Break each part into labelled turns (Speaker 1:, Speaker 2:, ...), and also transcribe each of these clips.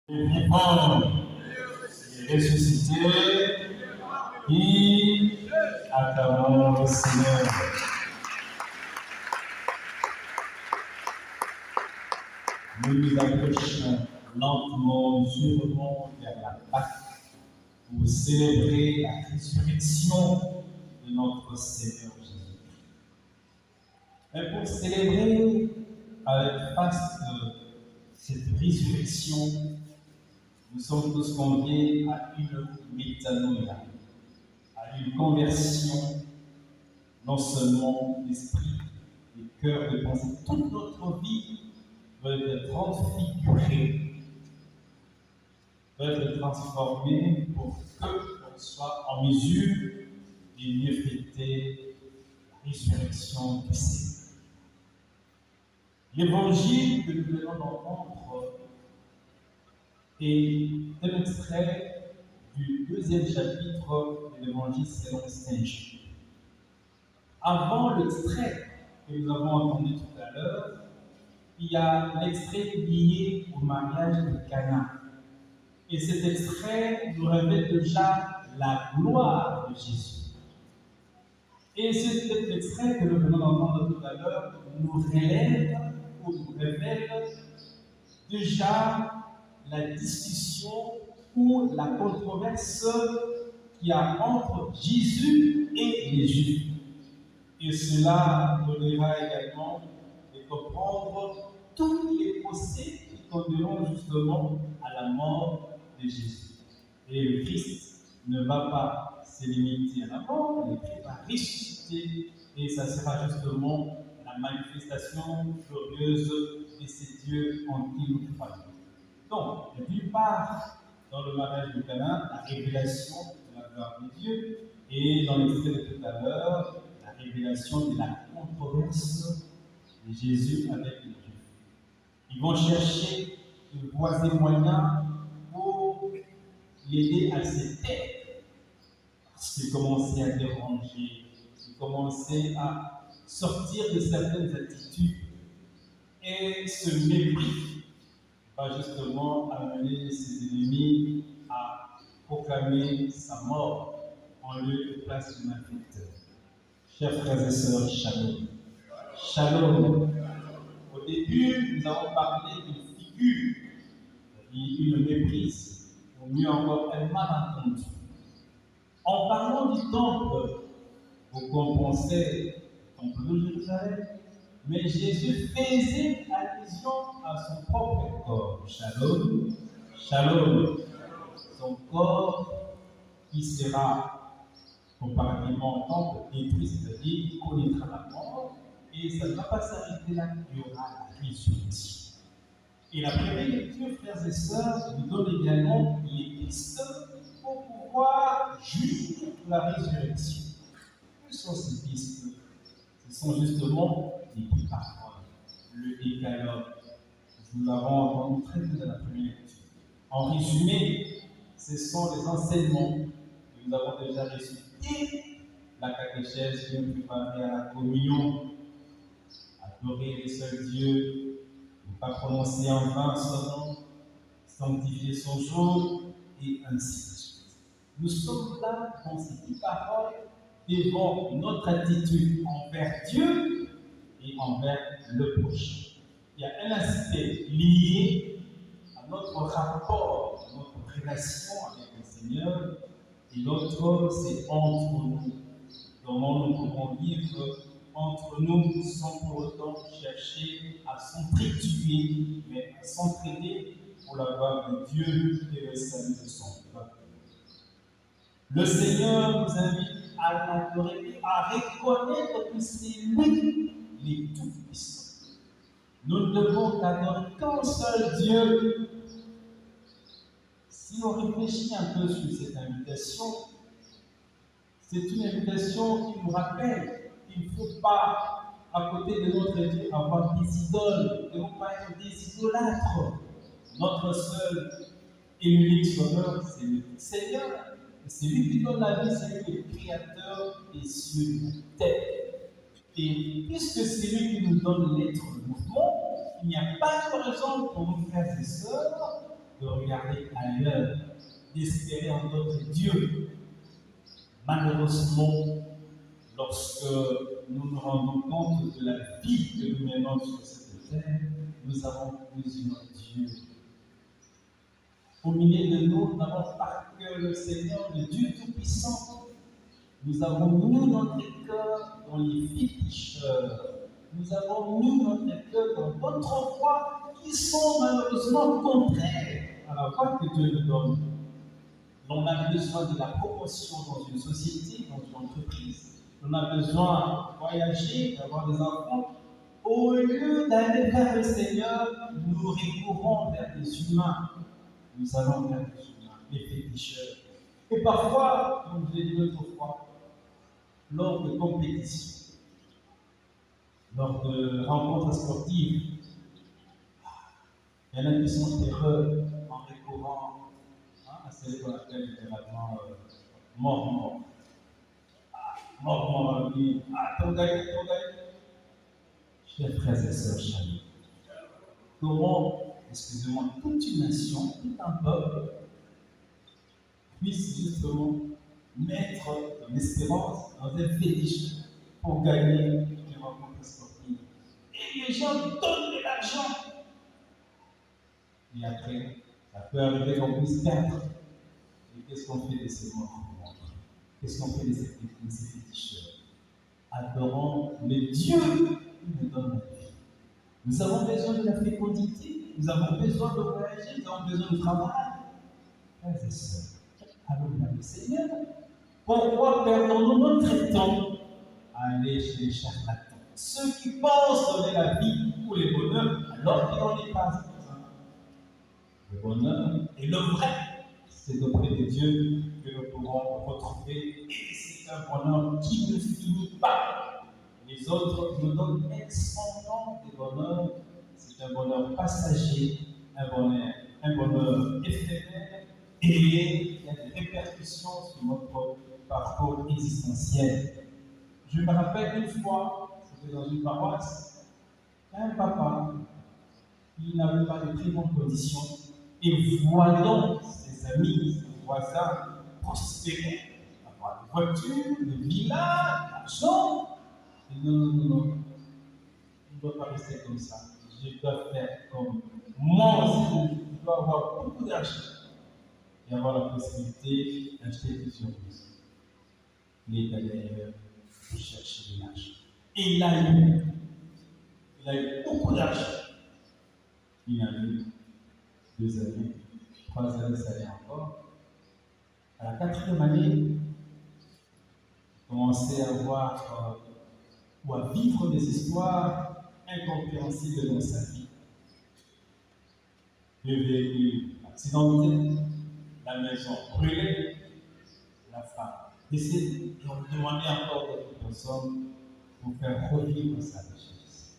Speaker 1: vivant et ressuscité, qui acclamons le Seigneur. Nous nous approchons lentement, durement vers la Pâque pour célébrer la résurrection de notre Seigneur Jésus. Mais pour célébrer avec face de cette résurrection, nous sommes tous conviés à une métanoïa, à une conversion, non seulement d'esprit, de cœur, de pensée. Toute notre vie doit être transfigurée, doit être transformée pour qu'on soit en mesure de mieux fêter la résurrection du Seigneur. L'évangile que nous venons d'entendre est un extrait du 2e chapitre de l'évangile selon Saint Jean. Avant l'extrait que nous avons entendu tout à l'heure, il y a l'extrait lié au mariage de Cana. Et cet extrait nous révèle déjà la gloire de Jésus. Et cet extrait que nous venons d'entendre tout à l'heure nous relève ou nous révèle déjà la discussion ou la controverse qu'il y a entre Jésus et les Juifs. Et cela nous donnera également de comprendre tous les procès qui conduiront justement à la mort de Jésus. Et le Christ ne va pas se limiter à la mort, le Christ va ressusciter et ça sera justement la manifestation glorieuse de ces dieux en qui nous croyons. Donc, d'une part, dans le mariage de Cana, la révélation de la gloire de Dieu, et dans l'extrait de tout à l'heure, la révélation de la controverse de Jésus avec les Juifs. Ils vont chercher une voie et moyen pour l'aider à se taire, parce qu'il commençait à déranger, il commençait à sortir de certaines attitudes, et ce mépris va justement amener ses ennemis à proclamer sa mort en lieu de place du malfaiteur. Chers frères et sœurs, shalom. Shalom. Au début, nous avons parlé d'une figure qui une méprise, ou mieux encore un malentendu. En parlant du temple, vous comprenez le temple de Jérusalem, mais Jésus faisait allusion à son propre corps. Shalom, shalom. Son corps qui sera comparativement au temple détruit, c'est-à-dire qu'il connaîtra la mort, et ça ne va pas s'arrêter là, il y aura la résurrection. Et la première lecture, frères et sœurs, nous donne également les pistes pour pouvoir juger la résurrection. Quelles sont ces pistes? Ce sont justement les paroles, le décalogue. Nous l'avons entendu très peu dans la première lecture. En résumé, ce sont les enseignements que nous avons déjà reçus et la catéchèse qui nous prépare à la communion, adorer le seul Dieu, ne pas prononcer en vain son nom, sanctifier son jour, et ainsi de suite. Nous sommes là dans ces 10 paroles devant notre attitude envers Dieu et envers le prochain. Il y a un aspect lié à notre rapport, à notre relation avec le Seigneur, et l'autre, c'est entre nous. Comment nous pouvons vivre entre nous sans pour autant chercher à s'entretuer, mais à s'entraider pour la gloire de Dieu et le salut de son peuple. Le Seigneur nous invite à l'adorer, à reconnaître que c'est lui, les tout-puissants. Nous ne devons adorer qu'un seul Dieu. Si on réfléchit un peu sur cette invitation, c'est une invitation qui nous rappelle qu'il ne faut pas, à côté de notre Dieu, avoir des idoles. Nous ne devons pas être des idolâtres. Notre seul et unique sauveur, c'est le Seigneur. C'est lui qui donne la vie, c'est lui qui est le créateur des cieux et de la terre. Et puisque c'est lui qui nous donne l'être, le mouvement, il n'y a pas de raison pour nous, frères et sœurs, de regarder ailleurs, d'espérer en d'autres dieux. Malheureusement, lorsque nous nous rendons compte de la vie que nous menons sur cette terre, nous avons plusieurs dieux. Au milieu de nous, nous n'avons pas que le Seigneur, le Dieu Tout-Puissant. Nous avons mis notre cœur dans les féticheurs. Nous avons mis notre cœur dans d'autres voies qui sont malheureusement contraires à la voie que Dieu nous donne. On a besoin de la promotion dans une société, dans une entreprise. On a besoin de voyager, d'avoir des enfants. Au lieu d'aller vers le Seigneur, nous recourons vers des humains. Nous allons vers des humains, les féticheurs. Et parfois, comme je l'ai dit l'autre fois, lors de compétitions, lors de rencontres sportives, il y en a qui sont heureux en recourant à ce qu'on appelle littéralement mort-mort. Mort-mort, oui. Ton gars. Chers frères et sœurs, chers, comment, excusez-moi, toute une nation, tout un peuple puisse justement mettre l'espérance dans un fétiche pour gagner une rencontre sportive. Et les gens donnent de l'argent. Et après, ça peut arriver qu'on puisse perdre. Et qu'est-ce qu'on fait de ces morts? Qu'est-ce qu'on fait de ces féticheurs? Adorons le Dieu qui nous donne la vie. Nous avons besoin de la fécondité, nous avons besoin de voyager, nous avons besoin de travail. Frères et sœurs, allons vers le Seigneur. Pourquoi perdons-nous notre temps à aller chez les charlatans? Ceux qui pensent donner la vie ou les bonheurs, alors qu'ils n'en est pas. Le bonheur et le vrai, c'est auprès de Dieu que nous pourrons retrouver. Et c'est un bonheur qui ne finit pas. Les autres nous donnent extrêmement de bonheur. C'est un bonheur passager, un bonheur éphémère, et il y a des répercussions sur notre parcours existentiel. Je me rappelle une fois, c'était dans une paroisse, un papa qui n'avait pas de très bonnes conditions, et voyant ses amis, ses voisins prospérer, avoir des voitures, des villas, de l'argent, et non, je ne dois pas rester comme ça. Je dois faire comme moi aussi, je dois avoir beaucoup d'argent et avoir la possibilité d'acheter plusieurs choses. Il est allé pour chercher de l'argent. Et il a eu beaucoup d'argent. Il a eu 2 années, 3 années, ça allait encore. À la 4e année, il commençait à voir ou à vivre des histoires incompréhensibles dans sa vie. Le véhicule accidenté, la maison brûlée, la femme décédée, et on lui demandait encore d'autres personnes pour faire revivre sa richesse.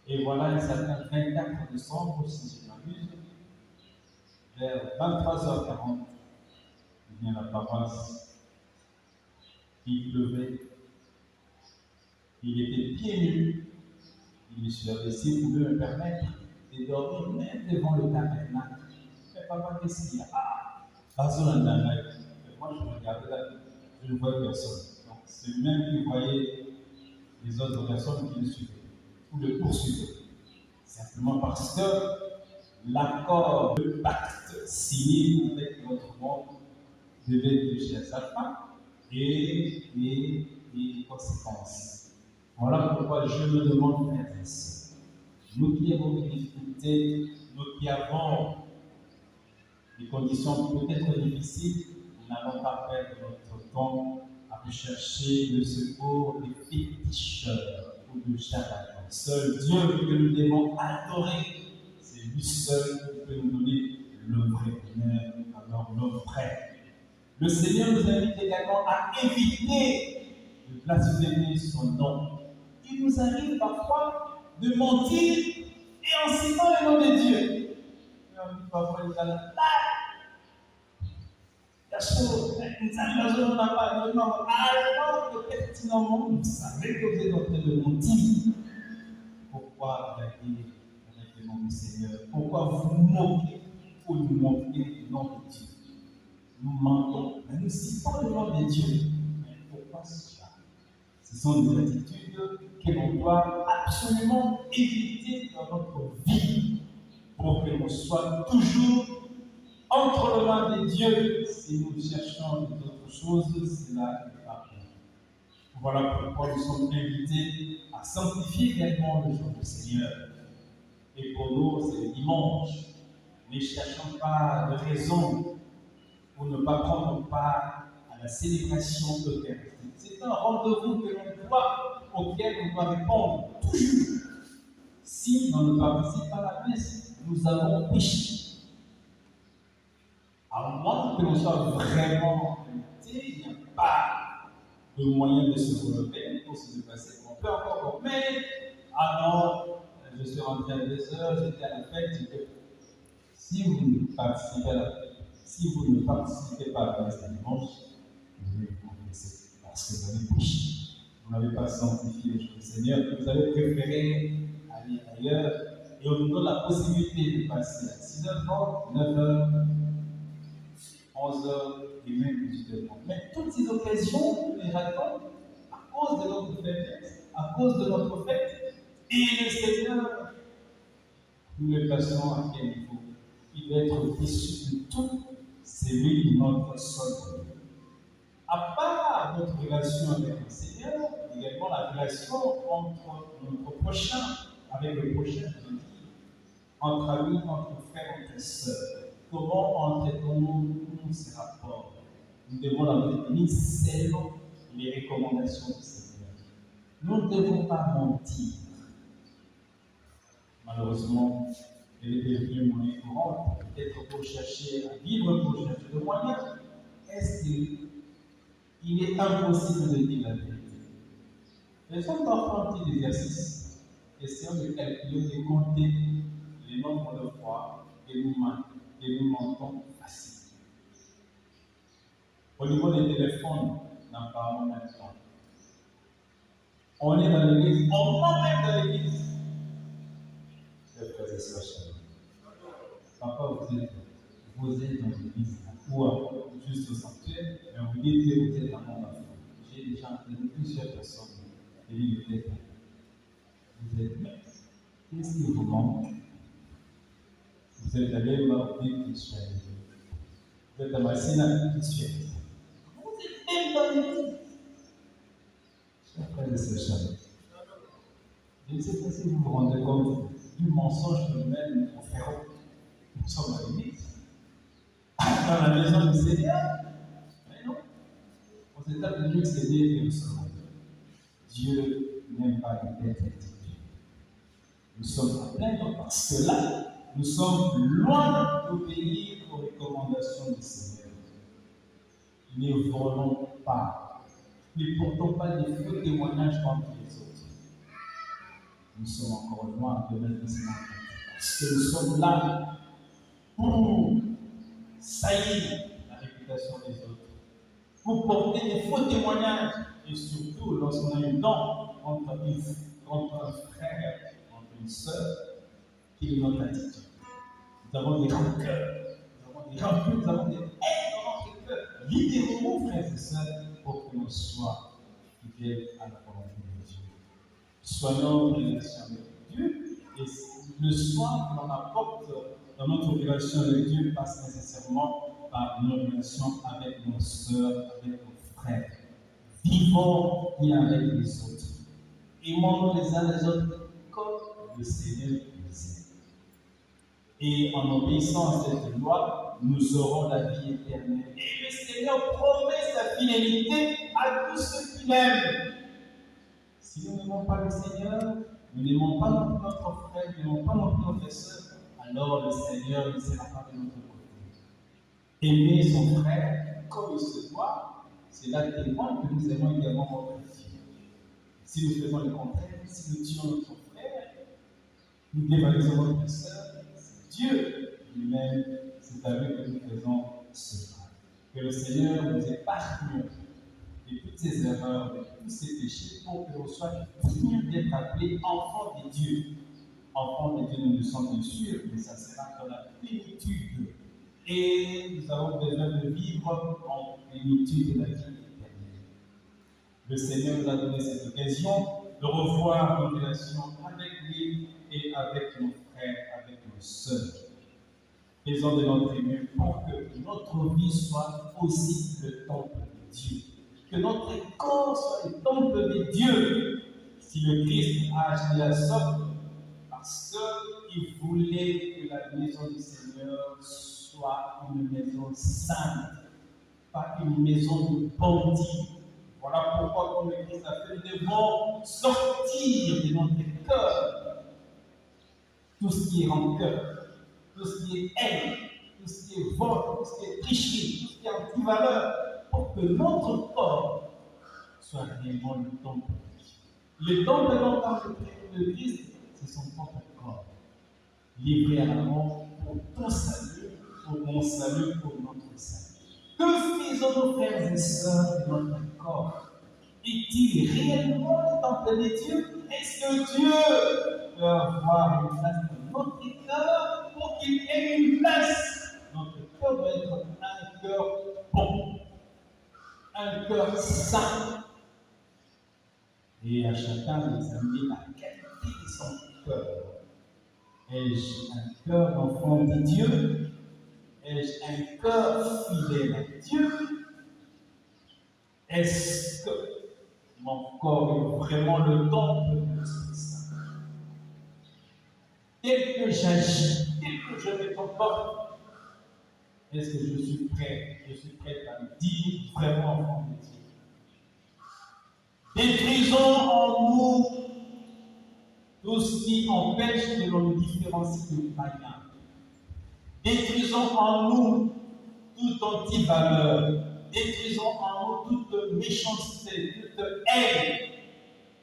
Speaker 1: Et voilà, il s'appelle 24 décembre, si je ne m'abuse, vers 23h40, il vient à la paroisse, il pleuvait, il était pieds nus, il me suis dit, si vous pouvez me permettre de dormir même devant le tabernacle. Mais papa, qu'est-ce qu'il y a? Moi je regardais là, je ne voyais personne. Donc c'est lui-même qui voyait les autres personnes qui le suivaient, ou le poursuivaient. Simplement parce que l'accord, le pacte signé avec notre monde devait toucher à sa fin et les conséquences. Voilà pourquoi je me demande, frères et sœurs, nous qui avons des difficultés, nous qui avons des conditions peut-être difficiles, nous n'allons pas perdre notre temps à rechercher le secours des féticheurs ou de charlatans. Seul Dieu que nous devons adorer, c'est lui seul qui peut nous donner le vrai bonheur, alors l'homme prêt. Le Seigneur nous invite également à éviter de blasphémer son nom. Il nous arrive parfois de mentir et en citant le nom de Dieu. Et on dit parfois, nous allons alors que pertinemment, vous savez que vous êtes en train de mentir. Pourquoi blaguer avec le nom du Seigneur? Pourquoi vous moquer? pour nous montrer le nom de Dieu. Nous mentons, mais nous citons le nom de Dieu. Mais pourquoi cela? Ce sont des attitudes que l'on doit absolument éviter dans notre vie pour que nous soyons toujours entre les mains de Dieu. Si nous cherchons d'autres choses, cela n'est pas bien. Voilà pourquoi nous sommes invités à sanctifier également le jour du Seigneur. Et pour nous, c'est le dimanche. Ne cherchons pas de raison pour ne pas prendre part à la célébration eucharistique. C'est un rendez-vous que l'on doit, auquel on doit répondre toujours. Si on ne participe pas à la messe, nous avons péché. À moins que l'on soit vraiment invité, il n'y a pas de moyen de se relever pour se dépasser. On peut encore, mais ah non, je suis rentré à 2 heures, j'étais à la fête, Si vous ne participez pas à la messe dimanche, vous devez vous confesser parce que vous avez péché. Vous n'avez pas sanctifié le jour du Seigneur, vous avez préféré aller ailleurs et on nous donne la possibilité de passer à 6h30, 9h, 11h et même 18h30. Mais toutes ces occasions, nous les ratons à cause de notre faiblesse, à cause de notre fête. Et le Seigneur, nous le plaçons à quel niveau? Il doit être issu de tout, c'est lui notre seul. À part notre relation avec le Seigneur, également la relation entre notre prochain, avec le prochain, entre amis, entre frères, entre sœurs. Comment entretenons-nous ces rapports? Nous devons entretenir seulement les recommandations du Seigneur. Nous ne devons pas mentir. Malheureusement, elle est devenue monnaie courante, peut-être pour chercher à vivre, pour chercher le moyen. Est-ce qu'il est impossible de dire la vérité? Faisons parfois un petit exercice. Essayons de calculer, de compter les nombres de fois que nous mentons facilement. Au niveau des téléphones, n'en parlons même pas. On est dans l'église, on va même dans l'église. C'est frères et sœurs chers. Papa, vous êtes dans l'église, ou juste au sanctuaire, mais vous dites que vous êtes dans mon enfant. J'ai déjà entendu plusieurs personnes et ils étaient là. Vous êtes là. Qu'est-ce qui vous manque? Vous êtes allé voir, vous dites que je suis allé. Vous êtes à ma synagogue, je suis allé. Vous êtes même dans l'église. Chers frères et sœurs chers. Je ne sais pas si vous vous rendez compte du mensonge que nous-mêmes nous ferons. Nous sommes à l'église, dans la maison du Seigneur. Mais non, on s'est appelé Seigneur que nous sommes. Dieu n'aime pas les têtes individuelles. Nous sommes à plaindre parce que là, nous sommes loin d'obéir aux recommandations du Seigneur. Ne volons pas, ne portons pas des faux témoignages contre les autres. Nous sommes encore loin de l'investissement parce que nous sommes là pour saillir la réputation des autres, pour porter des faux témoignages, et surtout lorsqu'on a une dent contre un frère, contre une sœur, qui est notre attitude. Nous avons des rancœurs, nous avons des haines dans notre cœur. Libérez-nous, frères et sœurs, pour que nous soyons fidèles à la volonté de Dieu. Soyons en relation avec Dieu, et le soin que l'on apporte dans notre relation avec Dieu passe nécessairement par nos relations avec nos sœurs, avec nos frères. Vivons bien avec les autres. Aimons les uns les autres comme le Seigneur nous aime. Et en obéissant à cette loi, nous aurons la vie éternelle. Et le Seigneur promet sa fidélité à tous ceux qui l'aiment. Si nous n'aimons pas le Seigneur, nous n'aimons pas notre frère, nous n'aimons pas notre sœur, alors le Seigneur ne sera pas de notre côté. Aimer son frère comme il se doit, c'est là témoigne que nous aimons également notre Dieu. Si nous faisons le contraire, si nous tuons notre frère, nous dévalisons notre sœur, c'est Dieu lui-même, c'est à lui que nous faisons cela. Que le Seigneur nous épargne de toutes ces erreurs, de tous ces péchés, pour que nous soyons dignes d'être appelés enfants de Dieu. Enfants de Dieu, nous le sommes bien sûr, mais ça sera dans la plénitude et nous avons besoin de vivre en plénitude de la vie éternelle. Le Seigneur nous a donné cette occasion de revoir nos relations avec lui et avec nos frères, avec nos sœurs. Faisons de notre mieux pour que notre vie soit aussi le temple de Dieu. Que notre corps soit le temple de Dieu. Si le Christ a agi de la sorte, parce qu'il voulait que la maison du Seigneur soit une maison sainte, pas une maison de bandits. Voilà pourquoi, comme le Christ a fait, nous devons sortir de notre cœur tout ce qui est rancœur, tout ce qui est haine, tout ce qui est vol, tout ce qui est tricherie, tout ce qui est anti-valeur, pour que notre corps soit réellement le temple de Dieu. Le temple dont parle le Christ, c'est son propre corps, livré à la mort pour ton salut, pour mon salut, pour notre salut. Que faisons-nous, frères et sœurs, de notre corps? Est-il réellement le temple de Dieu? Est-ce que Dieu peut avoir une place dans notre cœur pour qu'il ait une place? Notre cœur doit être un cœur bon, un cœur saint. Et à chacun d'examiner la qualité de son cœur. Ai-je un cœur d'enfant de Dieu? Ai-je un cœur fidèle à Dieu? Est-ce que mon corps est vraiment le temple de l'Esprit Saint? Tel que j'agis, tel que je me comporte, est-ce que je suis prêt à me dire vraiment enfant de Dieu? Détruisons en nous tout ce qui empêche que l'on nous différencie de païens. Détruisons en nous toute anti-valeur. Détruisons en nous toute méchanceté, toute haine,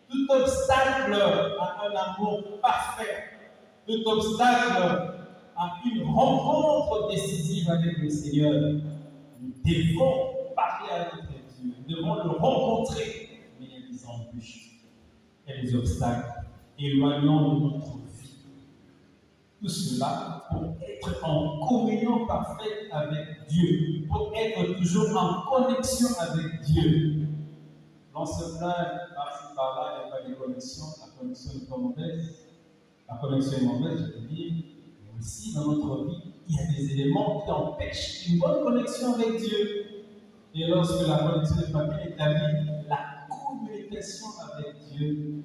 Speaker 1: tout obstacle à un amour parfait, tout obstacle à une rencontre décisive avec le Seigneur. Nous devons parler à notre Dieu, nous devons le rencontrer, mais il y a des embûches, il y a des obstacles éloignant de notre vie. Tout cela pour être en communion parfaite avec Dieu, pour être toujours en connexion avec Dieu. L'on se plaint par-ci par-là, il n'y a pas de connexion, la connexion est pas mauvaise. La connexion est mauvaise, je veux dire, mais aussi dans notre vie, il y a des éléments qui empêchent une bonne connexion avec Dieu. Et lorsque la connexion n'est pas bien établie, la communication avec Dieu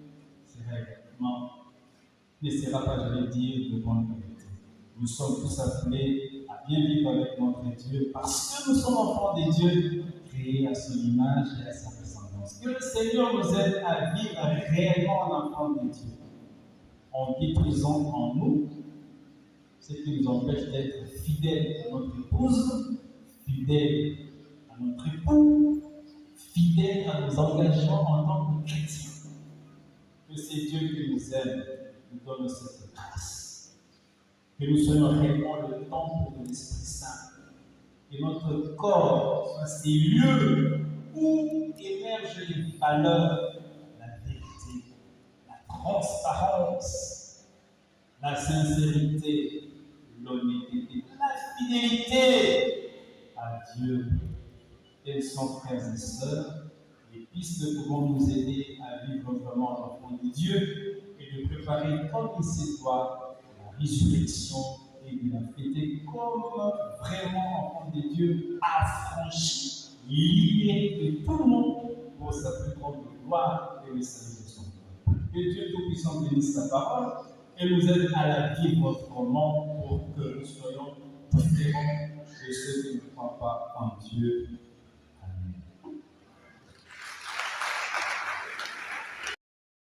Speaker 1: ne sera pas, je vais dire, de bonne qualité. Nous sommes tous appelés à bien vivre avec notre Dieu parce que nous sommes enfants de Dieu, créés à son image et à sa ressemblance. Que le Seigneur nous aide à vivre réellement en enfants de Dieu, en détruisant en nous ce qui nous empêche d'être fidèles à notre épouse, fidèles à notre époux, fidèles à nos engagements en tant que chrétiens. Que c'est Dieu qui nous aime, nous donne cette grâce. Que nous soyons réellement le temple de l'Esprit Saint. Que notre corps soit ces lieux où émergent les valeurs, la vérité, la transparence, la sincérité, l'honnêteté, la fidélité à Dieu. Tels sont, frères et sœurs, les pistes pouvant nous aider à vivre vraiment l'enfant de Dieu et de préparer comme il se doit la résurrection et de la fêter comme vraiment enfant de Dieu affranchi, libéré de tout le monde pour sa plus grande gloire et le salut de son peuple. Que Dieu Tout-Puissant bénisse sa parole et nous aide à la vivre autrement pour que nous soyons différents de ceux qui ne croient pas en Dieu.